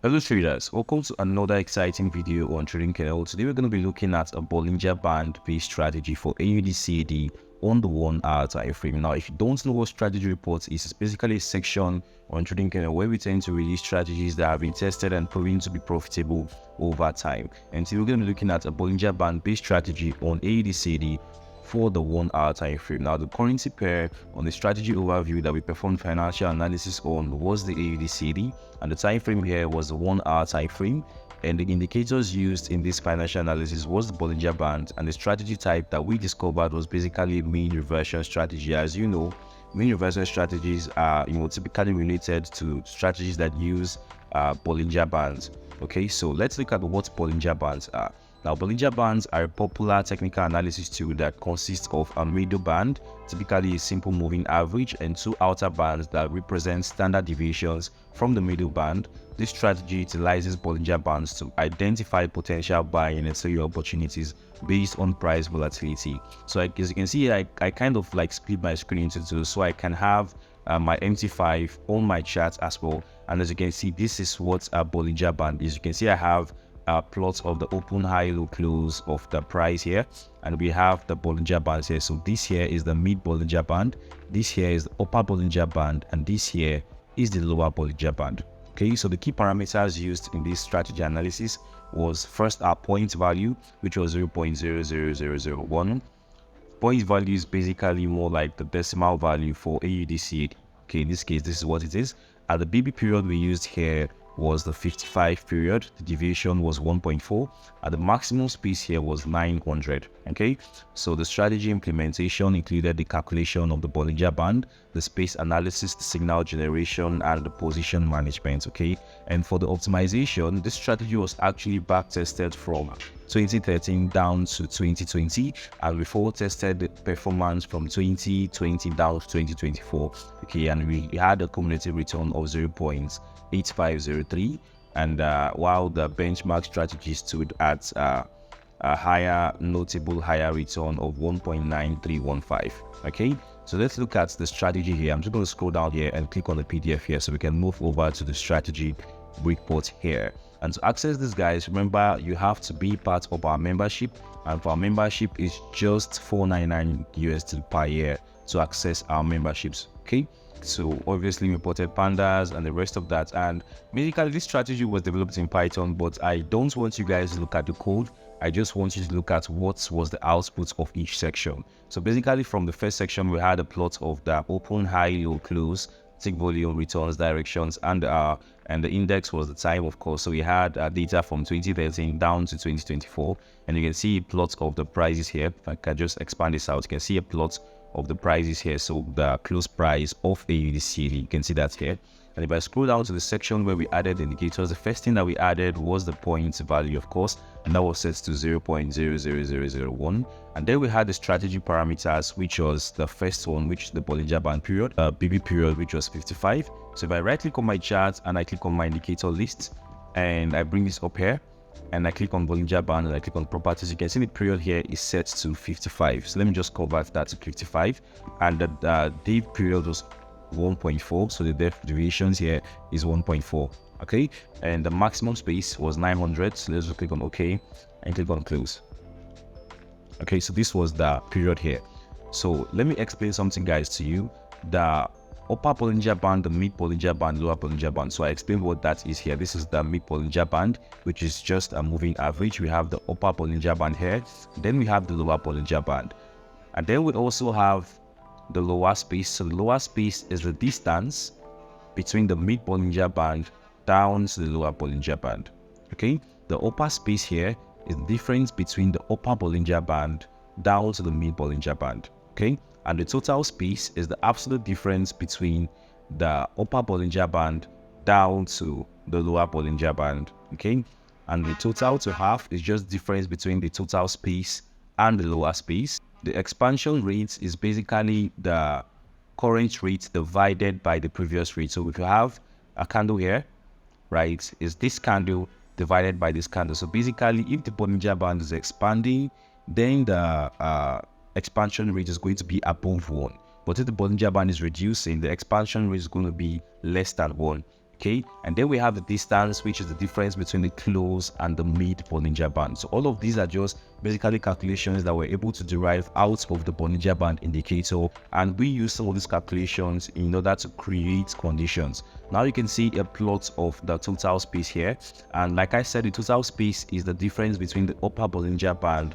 Hello traders, welcome to another exciting video on trading kernel. Today we're going to be looking at a Bollinger Band based strategy for AUDCAD on the 1 hour time frame. Now, if you don't know what strategy reports is, it's basically a section on trading kernel where we tend to release strategies that have been tested and proven to be profitable over time. And today we're going to be looking at a Bollinger Band based strategy on AUDCAD for the 1 hour time frame. Now, the currency pair on the strategy overview that we performed financial analysis on was the AUDCAD, and the time frame here was the 1 hour time frame, and the indicators used in this financial analysis was the Bollinger Band, and the strategy type that we discovered was basically mean reversion strategy. As you know, mean reversion strategies are typically related to strategies that use Bollinger Bands. Okay, so let's look at what Bollinger Bands are. Now, Bollinger Bands are a popular technical analysis tool that consists of a middle band, typically a simple moving average, and two outer bands that represent standard deviations from the middle band. This strategy utilizes Bollinger Bands to identify potential buying and selling opportunities based on price volatility. So as you can see, I kind of like split my screen into two, so I can have my MT5 on my chart as well. And as you can see, this is what a Bollinger Band is. You can see I have plots of the open, high, low, close of the price here, and we have the Bollinger Bands here. So this here is the mid Bollinger Band, this here is the upper Bollinger Band, and this here is the lower Bollinger Band. Okay, so the key parameters used in this strategy analysis was first our point value, which was 0.00001. Point value is basically more like the decimal value for AUDCAD. Okay, in this case, this is what it is. At the BB period we used here was the 55 period. The deviation was 1.4. At the maximum space here was 900. Okay, so the strategy implementation included the calculation of the Bollinger Band, the space analysis, the signal generation, and the position management. Okay, and for the optimization, this strategy was actually back tested from 2013 down to 2020, and we forward tested the performance from 2020 down to 2024. Okay, and we had a cumulative return of 0.8503, and while the benchmark strategy stood at a notable higher return of 1.9315. Okay, so let's look at the strategy here. I'm just going to scroll down here and click on the PDF here so we can move over to the strategy report here. And to access this, guys, remember you have to be part of our membership, and for our membership is just $499 USD per year to access our memberships. Okay, so obviously we imported pandas and the rest of that, and basically this strategy was developed in Python, but I don't want you guys to look at the code. I just want you to look at what was the output of each section. So basically from the first section we had a plot of the open, high, low, close, tick volume, returns, directions, and the index was the time, of course. So we had data from 2013 down to 2024, and you can see a plot of the prices here. If I can just expand this out, you can see a plot of the prices here. So the close price of AUDCAD, you can see that here. And if I scroll down to the section where we added indicators, the first thing that we added was the point value, of course, and that was set to 0.00001. And then we had the strategy parameters, which was the first one, which is the Bollinger Band period, BB period, which was 55. So if I right click on my chart and I click on my indicator list and I bring this up here and I click on Bollinger Band and I click on properties, you can see the period here is set to 55. So let me just convert that to 55, and the day period was 1.4, so the depth deviations here is 1.4. okay, and the maximum space was 900. So let's just click on OK and click on close. Okay, so this was the period here. So let me explain something, guys, to you. The upper Bollinger Band, the mid Bollinger Band, lower Bollinger Band. So I explained what that is here. This is the mid Bollinger Band, which is just a moving average. We have the upper Bollinger Band here, then we have the lower Bollinger Band, and then we also have the lower space. So the lower space is the distance between the mid Bollinger Band down to the lower Bollinger Band. Okay, the upper space here is the difference between the upper Bollinger Band down to the mid Bollinger Band. Okay, and the total space is the absolute difference between the upper Bollinger Band down to the lower Bollinger Band. Okay, and the total to half is just difference between the total space and the lower space. The expansion rate is basically the current rate divided by the previous rate. So if you have a candle here, right, is this candle divided by this candle. So basically, if the Bollinger Band is expanding, then the expansion rate is going to be above 1. But if the Bollinger Band is reducing, the expansion rate is going to be less than 1. Okay, and then we have the distance, which is the difference between the close and the mid Bollinger Band. So all of these are just basically calculations that we're able to derive out of the Bollinger Band indicator, and we use some of these calculations in order to create conditions. Now you can see a plot of the total space here, and like I said, the total space is the difference between the upper Bollinger Band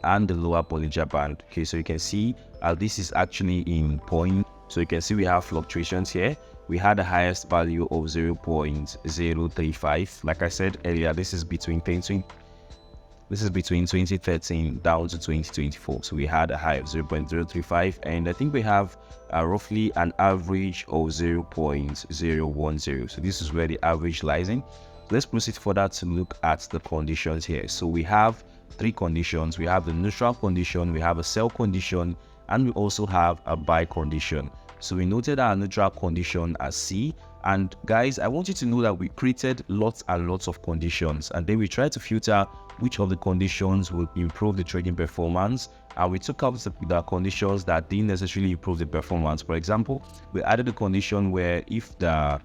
and the lower Bollinger Band. Okay, so you can see this is actually in point. So you can see we have fluctuations here. We had the highest value of 0.035. Like I said earlier, this is between 2013 down to 2024. So we had a high of 0.035, and I think we have roughly an average of 0.010. So this is where the average lies in. Let's proceed further to look at the conditions here. So we have three conditions. We have the neutral condition, we have a sell condition, and we also have a buy condition. So we noted our neutral condition as C. And guys, I want you to know that we created lots and lots of conditions, and then we tried to filter which of the conditions will improve the trading performance, and we took out the conditions that didn't necessarily improve the performance. For example, we added a condition where if the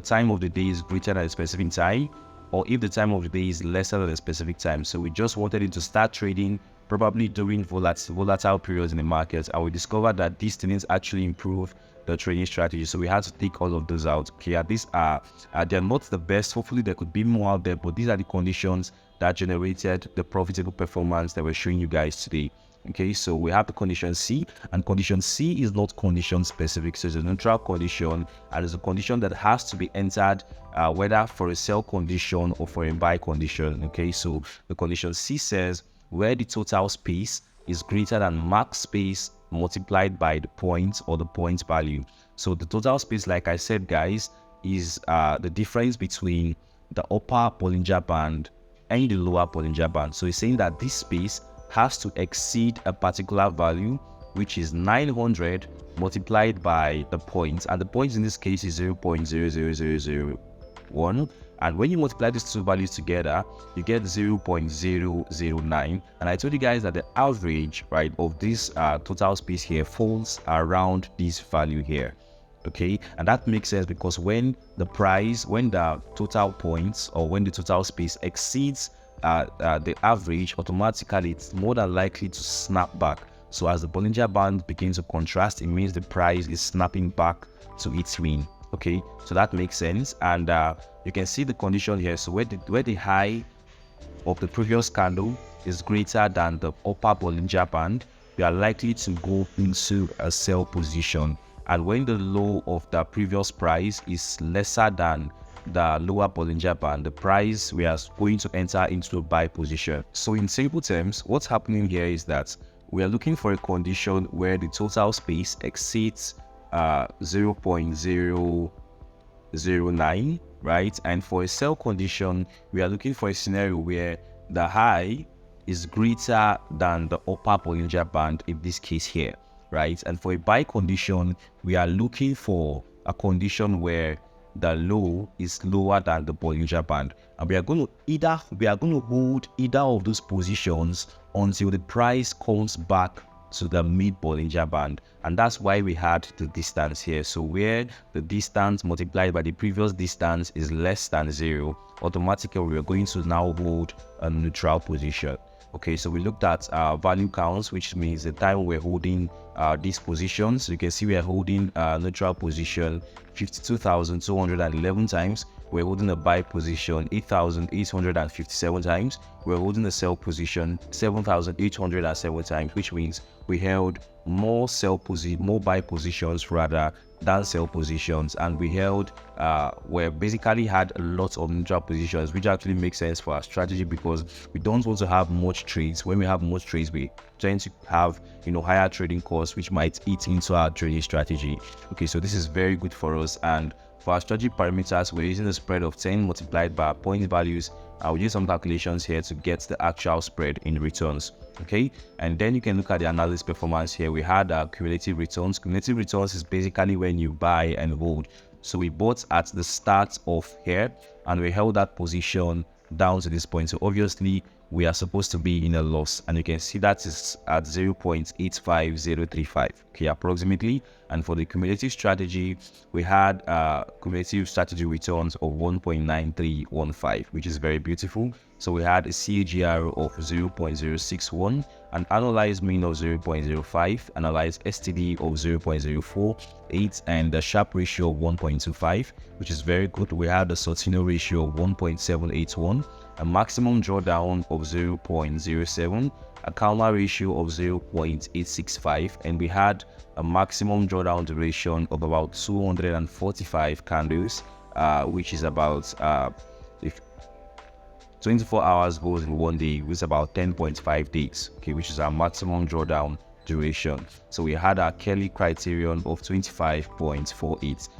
time of the day is greater than a specific time, or if the time of the day is lesser than a specific time. So we just wanted it to start trading probably during volatile periods in the market, and we discovered that these things actually improve the trading strategy. So we had to take all of those out. Okay, these are they're not the best. Hopefully there could be more out there, but these are the conditions that generated the profitable performance that we're showing you guys today. Okay, so we have the condition C, and condition C is not condition specific. So it's a neutral condition, and it's a condition that has to be entered whether for a sell condition or for a buy condition. Okay, so the condition C says where the total space is greater than max space multiplied by the point or the point value. So the total space, like I said guys, is the difference between the upper Bollinger Band and the lower Bollinger Band. So it's saying that this space has to exceed a particular value, which is 900 multiplied by the point, and the point in this case is 0.00001. And when you multiply these two values together, you get 0.009. And I told you guys that the average, right, of this total space here falls around this value here. Okay, and that makes sense because when the total points or when the total space exceeds the average, automatically it's more than likely to snap back. So as the Bollinger Band begins to contrast, it means the price is snapping back to its mean. Okay, so that makes sense. And you can see the condition here. So where the high of the previous candle is greater than the upper Bollinger Band, we are likely to go into a sell position. And when the low of the previous price is lesser than the lower Bollinger Band, the price, we are going to enter into a buy position. So in simple terms, what's happening here is that we are looking for a condition where the total space exceeds 0.009, right? And for a sell condition, we are looking for a scenario where the high is greater than the upper Bollinger Band, in this case here, right? And for a buy condition, we are looking for a condition where the low is lower than the Bollinger Band, and we are going to hold either of those positions until the price comes back to the mid Bollinger Band. And that's why we had the distance here. So where the distance multiplied by the previous distance is less than 0, automatically we are going to now hold a neutral position. Okay, so we looked at value counts, which means the time we're holding these positions. So you can see we are holding a neutral position 52,211 times. We're holding a buy position 8,857 times. We're holding a sell position 7,807 times, which means we held more buy positions rather than sell positions, and we basically had a lot of neutral positions, which actually makes sense for our strategy because we don't want to have much trades. When we have much trades, we tend to have higher trading costs, which might eat into our trading strategy. Okay, so this is very good for us. And for our strategy parameters, we're using a spread of 10 multiplied by point values. I'll use some calculations here to get the actual spread in returns. Okay, and then you can look at the analysis performance here. We had cumulative returns. Cumulative returns is basically when you buy and hold. So we bought at the start of here and we held that position down to this point. So obviously we are supposed to be in a loss, and you can see that is at 0.85035, okay, approximately. And for the cumulative strategy, we had cumulative strategy returns of 1.9315, which is very beautiful. So we had a CAGR of 0.061, an annualized mean of 0.05, annualized STD of 0.048, and a Sharpe ratio of 1.25, which is very good. We had a Sortino ratio of 1.781, a maximum drawdown of 0.07, a Kalmar ratio of 0.865, and we had a maximum drawdown duration of about 245 candles, which is about if 24 hours goes in 1 day, which is about 10.5 days, okay, which is our maximum drawdown duration. So we had our Kelly criterion of 25.48.